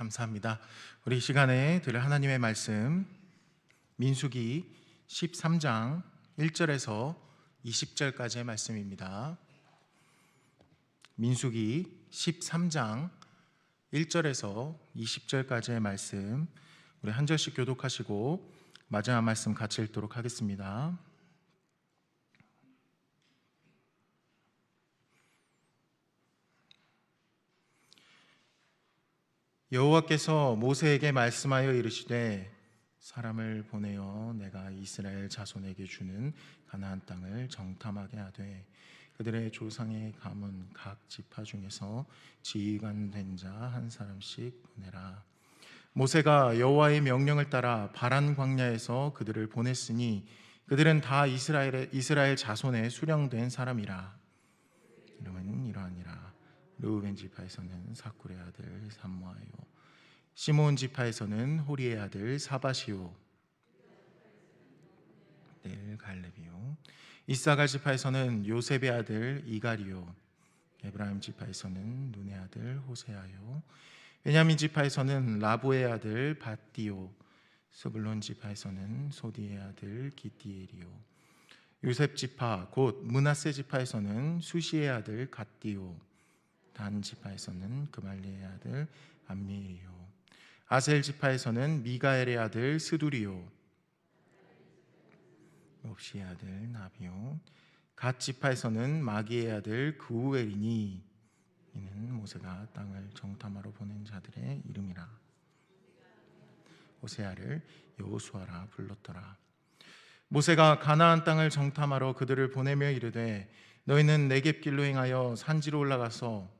감사합니다. 우리 이 시간에 들을 하나님의 말씀 민수기 13장 1절에서 20절까지의 말씀입니다. 민수기 13장 1절에서 20절까지의 말씀 우리 한 절씩 교독하시고 마지막 말씀 같이 읽도록 하겠습니다. 여호와께서 모세에게 말씀하여 이르시되 사람을 보내어 내가 이스라엘 자손에게 주는 가나안 땅을 정탐하게 하되 그들의 조상의 가문 각 지파 중에서 지휘관 된 자 한 사람씩 보내라. 모세가 여호와의 명령을 따라 바란 광야에서 그들을 보냈으니 그들은 다 이스라엘 자손의 수령된 사람이라. 이름은 이러하니라. 르우벤 지파에서는 사쿨의 아들 삼모아요, 시므온 지파에서는 호리의 아들 사바시오, 갈렙이요, 이사갈 지파에서는 요셉의 아들 이갈이요, 에브라임 지파에서는 눈의 아들 호세아요, 베냐민 지파에서는 라보의 아들 밧디오, 스불론 지파에서는 소디의 아들 기띠엘이요, 요셉 지파 곧 므낫세 지파에서는 수시의 아들 갓디오, 단 지파에서는 그말리의 아들 암미엘이요, 아셀 지파에서는 미가엘의 아들 스두리요, 옵시의 아들 나비요, 갓 지파에서는 마기의 아들 그우엘이니 이는 모세가 땅을 정탐하러 보낸 자들의 이름이라. 호세아를 여호수아라 불렀더라. 모세가 가나안 땅을 정탐하러 그들을 보내며 이르되 너희는 네겝길로 행하여 산지로 올라가서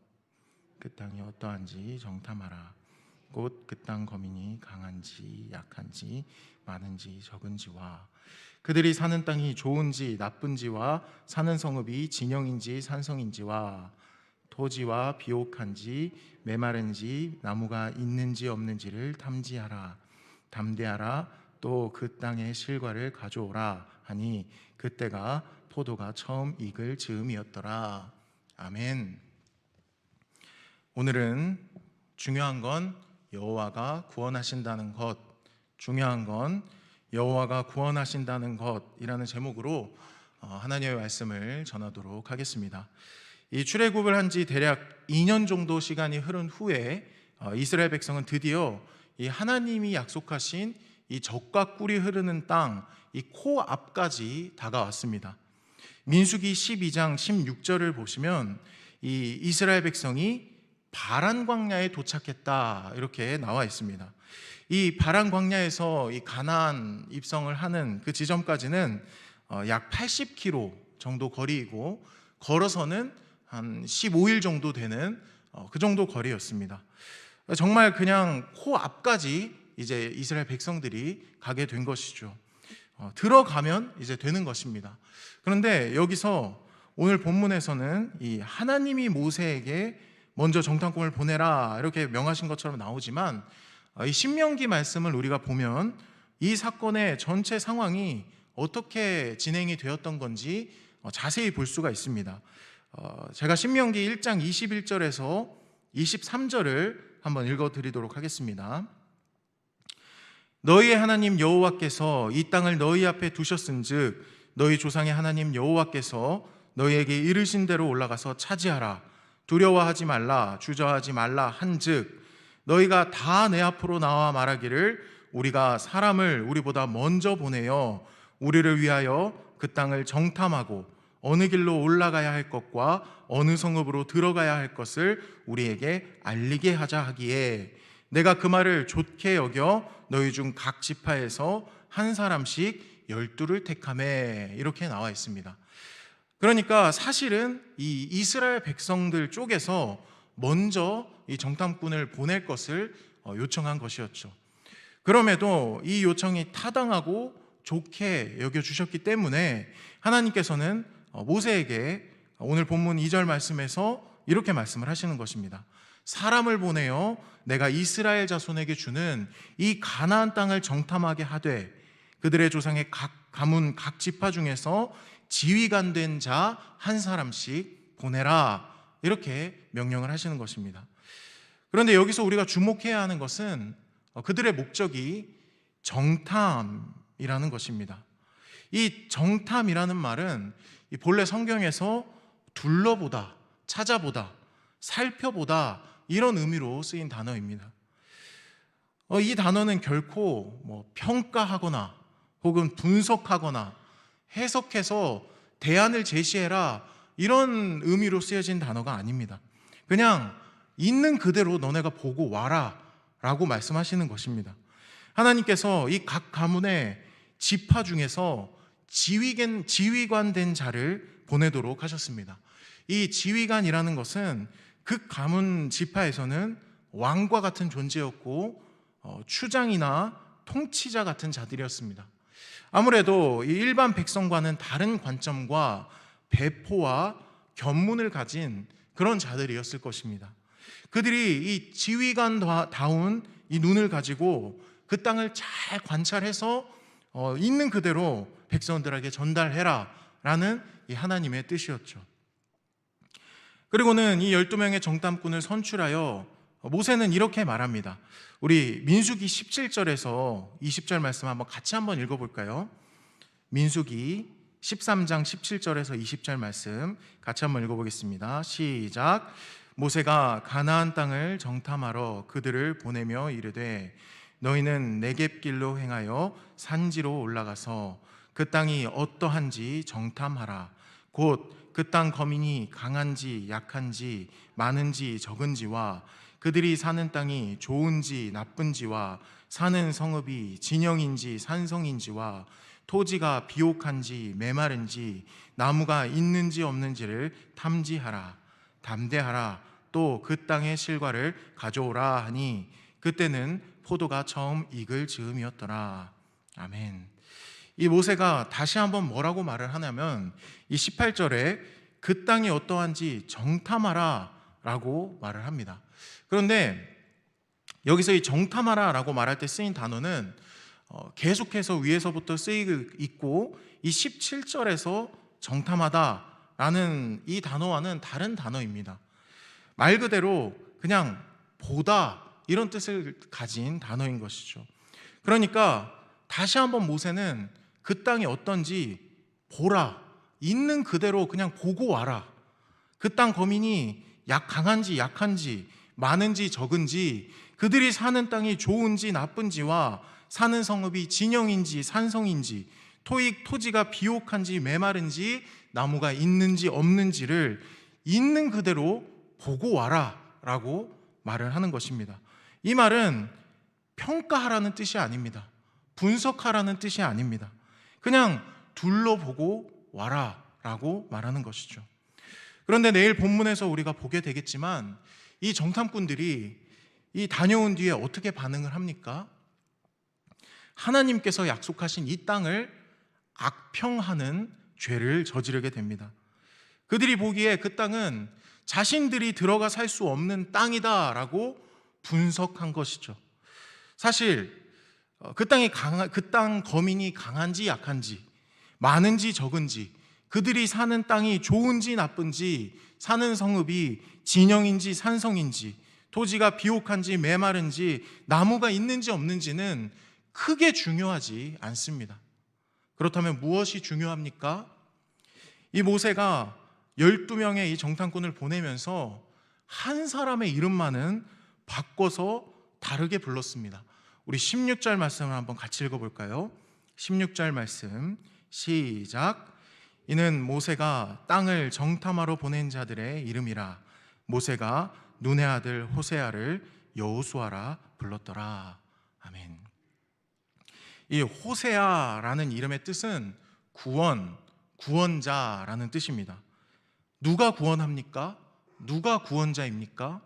그 땅이 어떠한지 정탐하라. 곧 그 땅 거민이 강한지 약한지 많은지 적은지와 그들이 사는 땅이 좋은지 나쁜지와 사는 성읍이 진영인지 산성인지와 토지와 비옥한지 메마른지 나무가 있는지 없는지를 탐지하라. 담대하라. 또 그 땅의 실과를 가져오라 하니 그때가 포도가 처음 익을 즈음이었더라. 아멘. 오늘은 중요한 건 여호와가 구원하신다는 것, 중요한 건 여호와가 구원하신다는 것이라는 제목으로 하나님의 말씀을 전하도록 하겠습니다. 이 출애굽을 한 지 대략 2년 정도 시간이 흐른 후에 이스라엘 백성은 드디어 이 하나님이 약속하신 이 젖과 꿀이 흐르는 땅, 이 코앞까지 다가왔습니다. 민수기 12장 16절을 보시면 이 이스라엘 백성이 바란 광야에 도착했다 이렇게 나와 있습니다. 이 바란 광야에서 이 가나안 입성을 하는 그 지점까지는 약 80km 정도 거리이고 걸어서는 한 15일 정도 되는 그 정도 거리였습니다. 정말 그냥 코앞까지 이제 이스라엘 백성들이 가게 된 것이죠. 들어가면 이제 되는 것입니다. 그런데 여기서 오늘 본문에서는 이 하나님이 모세에게 먼저 정탐꾼을 보내라 이렇게 명하신 것처럼 나오지만 이 신명기 말씀을 우리가 보면 이 사건의 전체 상황이 어떻게 진행이 되었던 건지 자세히 볼 수가 있습니다. 제가 신명기 1장 21절에서 23절을 한번 읽어드리도록 하겠습니다. 너희의 하나님 여호와께서 이 땅을 너희 앞에 두셨은즉 너희 조상의 하나님 여호와께서 너희에게 이르신 대로 올라가서 차지하라. 두려워하지 말라 주저하지 말라 한즉 너희가 다 내 앞으로 나와 말하기를 우리가 사람을 우리보다 먼저 보내어 우리를 위하여 그 땅을 정탐하고 어느 길로 올라가야 할 것과 어느 성읍으로 들어가야 할 것을 우리에게 알리게 하자 하기에 내가 그 말을 좋게 여겨 너희 중 각 지파에서 한 사람씩 12를 택하매 이렇게 나와 있습니다. 그러니까 사실은 이 이스라엘 백성들 쪽에서 먼저 이 정탐꾼을 보낼 것을 요청한 것이었죠. 그럼에도 이 요청이 타당하고 좋게 여겨주셨기 때문에 하나님께서는 모세에게 오늘 본문 2절 말씀에서 이렇게 말씀을 하시는 것입니다. 사람을 보내어 내가 이스라엘 자손에게 주는 이 가나안 땅을 정탐하게 하되 그들의 조상의 각 가문 각 지파 중에서 지휘관 된 자 한 사람씩 보내라 이렇게 명령을 하시는 것입니다. 그런데 여기서 우리가 주목해야 하는 것은 그들의 목적이 정탐이라는 것입니다. 이 정탐이라는 말은 이 본래 성경에서 둘러보다, 찾아보다, 살펴보다 이런 의미로 쓰인 단어입니다. 이 단어는 결코 평가하거나 혹은 분석하거나 해석해서 대안을 제시해라 이런 의미로 쓰여진 단어가 아닙니다. 그냥 있는 그대로 너네가 보고 와라 라고 말씀하시는 것입니다. 하나님께서 이 각 가문의 지파 중에서 지휘관 된 자를 보내도록 하셨습니다. 이 지휘관이라는 것은 그 가문 지파에서는 왕과 같은 존재였고 추장이나 통치자 같은 자들이었습니다. 아무래도 이 일반 백성과는 다른 관점과 배포와 견문을 가진 그런 자들이었을 것입니다. 그들이 이 지휘관다운 이 눈을 가지고 그 땅을 잘 관찰해서 있는 그대로 백성들에게 전달해라 라는 이 하나님의 뜻이었죠. 그리고는 이 12명의 정탐꾼을 선출하여 모세는 이렇게 말합니다. 우리 민수기 17절에서 20절 말씀 같이 한번 읽어볼까요? 민수기 13장 17절에서 20절 말씀 같이 한번 읽어보겠습니다. 시작. 모세가 가나안 땅을 정탐하러 그들을 보내며 이르되 너희는 네겝길로 행하여 산지로 올라가서 그 땅이 어떠한지 정탐하라. 곧 그 땅 거민이 강한지 약한지 많은지 적은지와 그들이 사는 땅이 좋은지 나쁜지와 사는 성읍이 진영인지 산성인지와 토지가 비옥한지 메마른지 나무가 있는지 없는지를 탐지하라. 담대하라. 또 그 땅의 실과를 가져오라 하니 그때는 포도가 처음 익을 즈음이었더라. 아멘. 이 모세가 다시 한번 뭐라고 말을 하냐면 이 18절에 그 땅이 어떠한지 정탐하라 라고 말을 합니다. 그런데 여기서 이 정탐하라 라고 말할 때 쓰인 단어는 계속해서 위에서부터 쓰이고 있고 이 17절에서 정탐하다 라는 이 단어와는 다른 단어입니다. 말 그대로 그냥 보다 이런 뜻을 가진 단어인 것이죠. 그러니까 다시 한번 모세는 그 땅이 어떤지 보라, 있는 그대로 그냥 보고 와라. 그 땅 거민이 강한지 약한지 많은지 적은지 그들이 사는 땅이 좋은지 나쁜지와 사는 성읍이 진영인지 산성인지 토지가 비옥한지 메마른지 나무가 있는지 없는지를 있는 그대로 보고 와라 라고 말을 하는 것입니다. 이 말은 평가하라는 뜻이 아닙니다. 분석하라는 뜻이 아닙니다. 그냥 둘러보고 와라 라고 말하는 것이죠. 그런데 내일 본문에서 우리가 보게 되겠지만 이 정탐꾼들이 이 다녀온 뒤에 어떻게 반응을 합니까? 하나님께서 약속하신 이 땅을 악평하는 죄를 저지르게 됩니다. 그들이 보기에 그 땅은 자신들이 들어가 살 수 없는 땅이다 라고 분석한 것이죠. 사실 그 땅 거민이 강한지 약한지 많은지 적은지 그들이 사는 땅이 좋은지 나쁜지 사는 성읍이 진영인지 산성인지 토지가 비옥한지 메마른지 나무가 있는지 없는지는 크게 중요하지 않습니다. 그렇다면 무엇이 중요합니까? 이 모세가 12명의 이 정탐꾼을 보내면서 한 사람의 이름만은 바꿔서 다르게 불렀습니다. 우리 16절 말씀을 한번 같이 읽어볼까요? 16절 말씀 시작. 이는 모세가 땅을 정탐하러 보낸 자들의 이름이라. 모세가 눈의 아들 호세아를 여호수아라 불렀더라. 아멘. 이 호세아라는 이름의 뜻은 구원자라는 뜻입니다. 누가 구원합니까? 누가 구원자입니까?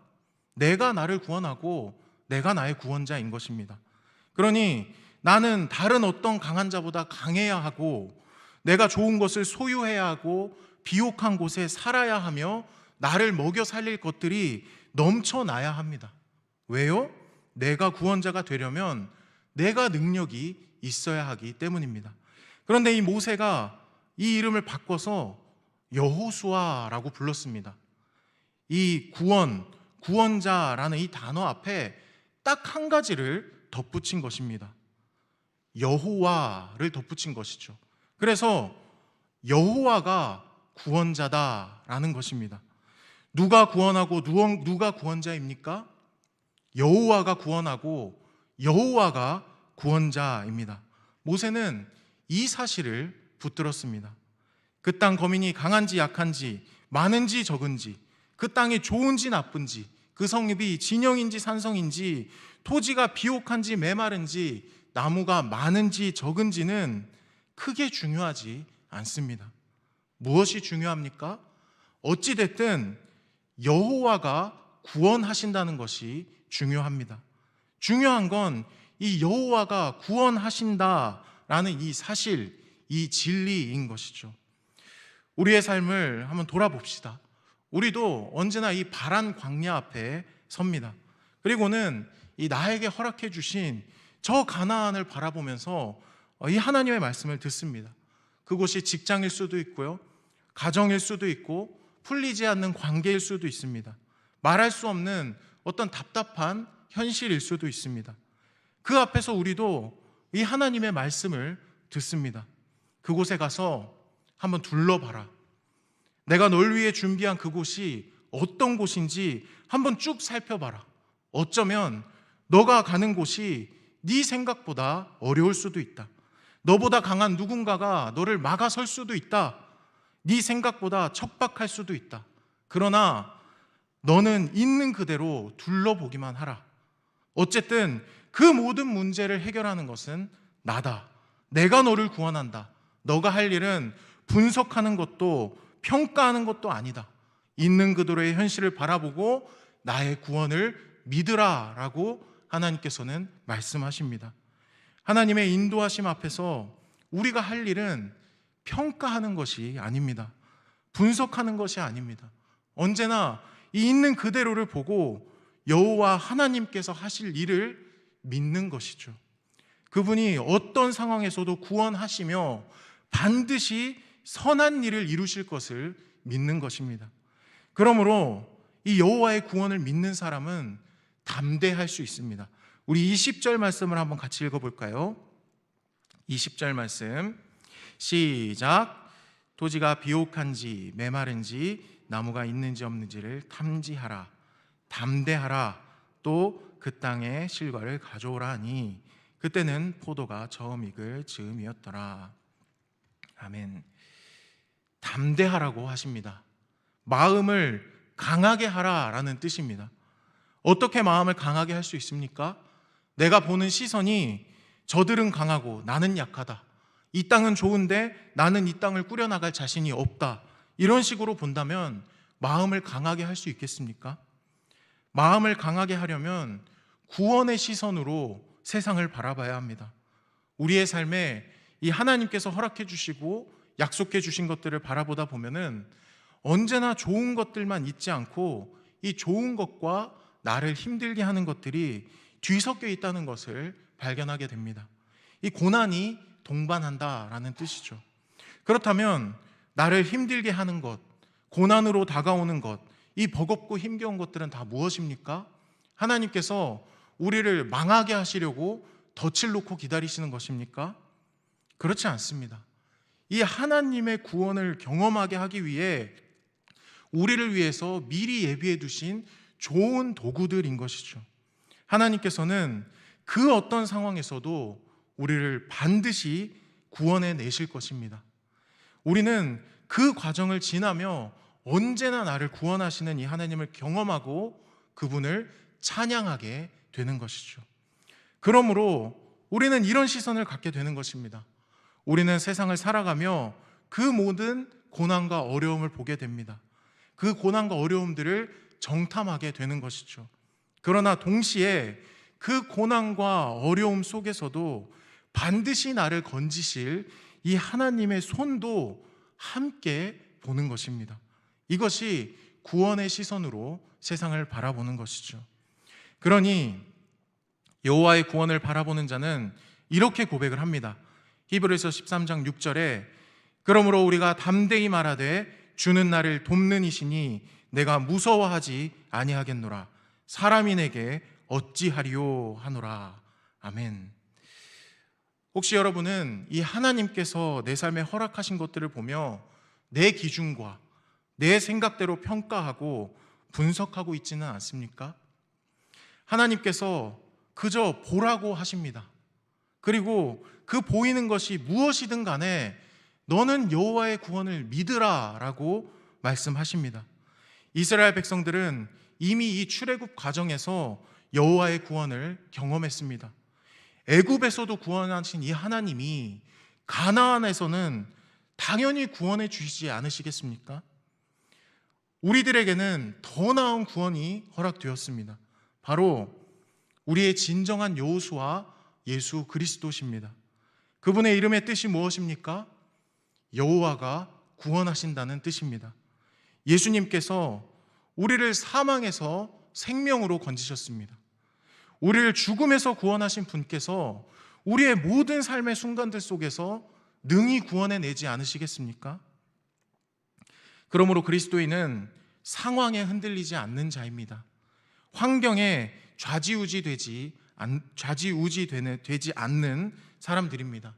내가 나를 구원하고 내가 나의 구원자인 것입니다. 그러니 나는 다른 어떤 강한 자보다 강해야 하고 내가 좋은 것을 소유해야 하고 비옥한 곳에 살아야 하며 나를 먹여 살릴 것들이 넘쳐나야 합니다. 왜요? 내가 구원자가 되려면 내가 능력이 있어야 하기 때문입니다. 그런데 이 모세가 이 이름을 바꿔서 여호수아라고 불렀습니다. 이 구원자라는 이 단어 앞에 딱 한 가지를 덧붙인 것입니다. 여호와를 덧붙인 것이죠. 그래서 여호와가 구원자다라는 것입니다. 누가 구원하고 누가 구원자입니까? 여호와가 구원하고 여호와가 구원자입니다. 모세는 이 사실을 붙들었습니다. 그 땅 거민이 강한지 약한지, 많은지 적은지, 그 땅이 좋은지 나쁜지, 그 성읍이 진영인지 산성인지, 토지가 비옥한지 메마른지, 나무가 많은지 적은지는 크게 중요하지 않습니다. 무엇이 중요합니까? 어찌됐든 여호와가 구원하신다는 것이 중요합니다. 중요한 건 이 여호와가 구원하신다라는 이 사실, 이 진리인 것이죠. 우리의 삶을 한번 돌아봅시다. 우리도 언제나 이 바란 광야 앞에 섭니다. 그리고는 이 나에게 허락해 주신 저 가나안을 바라보면서 이 하나님의 말씀을 듣습니다. 그곳이 직장일 수도 있고요, 가정일 수도 있고, 풀리지 않는 관계일 수도 있습니다. 말할 수 없는 어떤 답답한 현실일 수도 있습니다. 그 앞에서 우리도 이 하나님의 말씀을 듣습니다. 그곳에 가서 한번 둘러봐라. 내가 널 위해 준비한 그곳이 어떤 곳인지 한번 쭉 살펴봐라. 어쩌면 너가 가는 곳이 네 생각보다 어려울 수도 있다. 너보다 강한 누군가가 너를 막아설 수도 있다. 네 생각보다 척박할 수도 있다. 그러나 너는 있는 그대로 둘러보기만 하라. 어쨌든 그 모든 문제를 해결하는 것은 나다. 내가 너를 구원한다. 너가 할 일은 분석하는 것도 평가하는 것도 아니다. 있는 그대로의 현실을 바라보고 나의 구원을 믿으라 라고 하나님께서는 말씀하십니다. 하나님의 인도하심 앞에서 우리가 할 일은 평가하는 것이 아닙니다. 분석하는 것이 아닙니다. 언제나 이 있는 그대로를 보고 여호와 하나님께서 하실 일을 믿는 것이죠. 그분이 어떤 상황에서도 구원하시며 반드시 선한 일을 이루실 것을 믿는 것입니다. 그러므로 이 여호와의 구원을 믿는 사람은 담대할 수 있습니다. 우리 20절 말씀을 한번 같이 읽어볼까요? 20절 말씀 시작. 토지가 비옥한지 메마른지 나무가 있는지 없는지를 탐지하라. 담대하라. 또 그 땅의 실과를 가져오라 하니 그때는 포도가 처음 익을 즈음이었더라. 아멘. 담대하라고 하십니다. 마음을 강하게 하라라는 뜻입니다. 어떻게 마음을 강하게 할 수 있습니까? 내가 보는 시선이 저들은 강하고 나는 약하다. 이 땅은 좋은데 나는 이 땅을 꾸려나갈 자신이 없다. 이런 식으로 본다면 마음을 강하게 할 수 있겠습니까? 마음을 강하게 하려면 구원의 시선으로 세상을 바라봐야 합니다. 우리의 삶에 이 하나님께서 허락해 주시고 약속해 주신 것들을 바라보다 보면은 언제나 좋은 것들만 있지 않고 이 좋은 것과 나를 힘들게 하는 것들이 뒤섞여 있다는 것을 발견하게 됩니다. 이 고난이 동반한다라는 뜻이죠. 그렇다면 나를 힘들게 하는 것, 고난으로 다가오는 것, 이 버겁고 힘겨운 것들은 다 무엇입니까? 하나님께서 우리를 망하게 하시려고 덫을 놓고 기다리시는 것입니까? 그렇지 않습니다. 이 하나님의 구원을 경험하게 하기 위해 우리를 위해서 미리 예비해 두신 좋은 도구들인 것이죠. 하나님께서는 그 어떤 상황에서도 우리를 반드시 구원해 내실 것입니다. 우리는 그 과정을 지나며 언제나 나를 구원하시는 이 하나님을 경험하고 그분을 찬양하게 되는 것이죠. 그러므로 우리는 이런 시선을 갖게 되는 것입니다. 우리는 세상을 살아가며 그 모든 고난과 어려움을 보게 됩니다. 그 고난과 어려움들을 정탐하게 되는 것이죠. 그러나 동시에 그 고난과 어려움 속에서도 반드시 나를 건지실 이 하나님의 손도 함께 보는 것입니다. 이것이 구원의 시선으로 세상을 바라보는 것이죠. 그러니 여호와의 구원을 바라보는 자는 이렇게 고백을 합니다. 히브리서 13장 6절에 그러므로 우리가 담대히 말하되 주는 나를 돕는 이시니 내가 무서워하지 아니하겠노라. 사람이 내게 어찌하리요 하노라. 아멘. 혹시 여러분은 이 하나님께서 내 삶에 허락하신 것들을 보며 내 기준과 내 생각대로 평가하고 분석하고 있지는 않습니까? 하나님께서 그저 보라고 하십니다. 그리고 그 보이는 것이 무엇이든 간에 너는 여호와의 구원을 믿으라 라고 말씀하십니다. 이스라엘 백성들은 이미 이 출애굽 과정에서 여호와의 구원을 경험했습니다. 애굽에서도 구원하신 이 하나님이 가나안에서는 당연히 구원해 주시지 않으시겠습니까? 우리들에게는 더 나은 구원이 허락되었습니다. 바로 우리의 진정한 여호수아 예수 그리스도십니다. 그분의 이름의 뜻이 무엇입니까? 여호와가 구원하신다는 뜻입니다. 예수님께서 우리를 사망에서 생명으로 건지셨습니다. 우리를 죽음에서 구원하신 분께서 우리의 모든 삶의 순간들 속에서 능히 구원해내지 않으시겠습니까? 그러므로 그리스도인은 상황에 흔들리지 않는 자입니다. 환경에 좌지우지되지 않는 사람들입니다.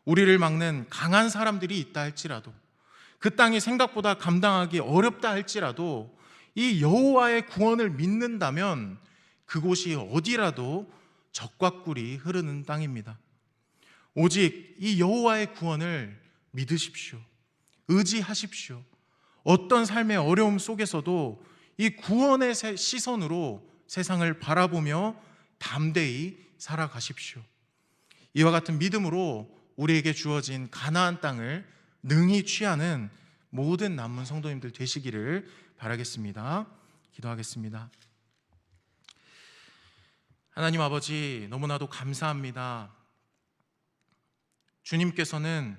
우리를 막는 강한 사람들이 있다 할지라도, 그 땅이 생각보다 감당하기 어렵다 할지라도 이 여호와의 구원을 믿는다면 그곳이 어디라도 적과 꿀이 흐르는 땅입니다. 오직 이 여호와의 구원을 믿으십시오. 의지하십시오. 어떤 삶의 어려움 속에서도 이 구원의 시선으로 세상을 바라보며 담대히 살아가십시오. 이와 같은 믿음으로 우리에게 주어진 가나안 땅을 능히 취하는 모든 남은 성도님들 되시기를 바라겠습니다. 기도하겠습니다. 하나님 아버지, 너무나도 감사합니다. 주님께서는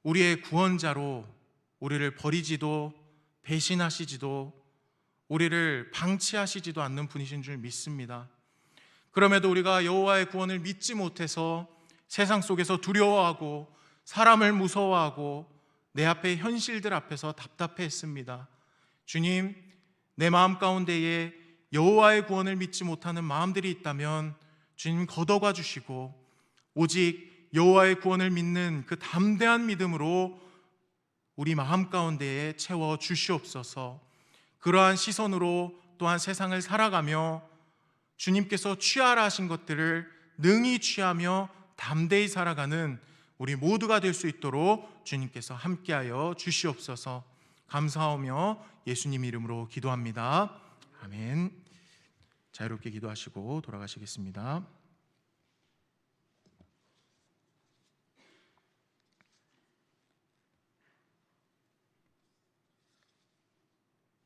우리의 구원자로 우리를 버리지도 배신하시지도 우리를 방치하시지도 않는 분이신 줄 믿습니다. 그럼에도 우리가 여호와의 구원을 믿지 못해서 세상 속에서 두려워하고 사람을 무서워하고 내 앞의 현실들 앞에서 답답해했습니다. 주님, 내 마음 가운데에 여호와의 구원을 믿지 못하는 마음들이 있다면 주님 걷어가 주시고 오직 여호와의 구원을 믿는 그 담대한 믿음으로 우리 마음 가운데에 채워 주시옵소서. 그러한 시선으로 또한 세상을 살아가며 주님께서 취하라 하신 것들을 능히 취하며 담대히 살아가는 우리 모두가 될 수 있도록 주님께서 함께하여 주시옵소서. 감사하며 예수님 이름으로 기도합니다. 아멘. 자유롭게 기도하시고 돌아가시겠습니다.